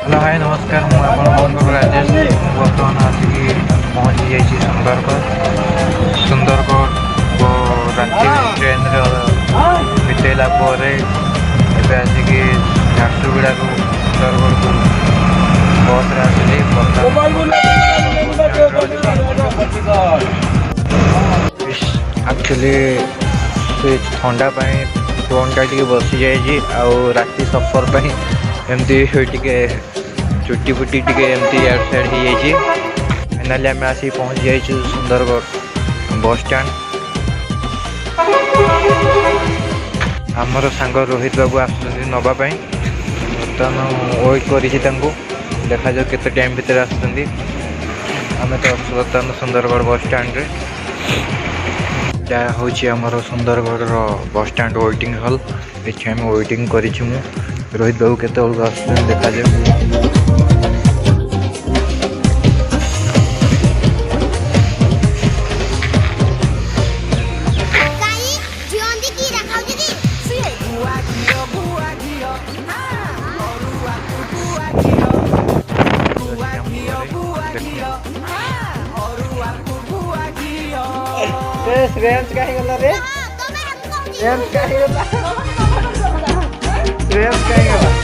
Hello hi नमस्कार मुझे राजेश बर्तमान आसिक पहुँची जाइए सुंदरगढ़ वो राति ट्रेन बितेला एवं आसिक झारसुगुड़ा सुंदरगढ़ को बस आसिली एक्चुअली ठंडा फोन टा बसी जाइए राति सफर पर एमती टे चुटी फुटी टे एमती यार साइड हो जाइए फाइनाली आम आसी पहुँच जाइए सुंदरगढ़ बस स्टैंड। आमर सांग रोहित बाबू आसुच्च नवापाई बर्तमान वेट कर देखा जाओ केते टाइम भितर आसुच्च आम तो बर्तमान सुंदरगढ़ बस स्टैंड रे जहाँ हूँ आमर Sundargarh bus stand waiting hall ये आम वेटिंग कर रोहित बाबू केत देखा जाए। रेंज का ही गला रे रेंज का ही गला रेंज का ही गला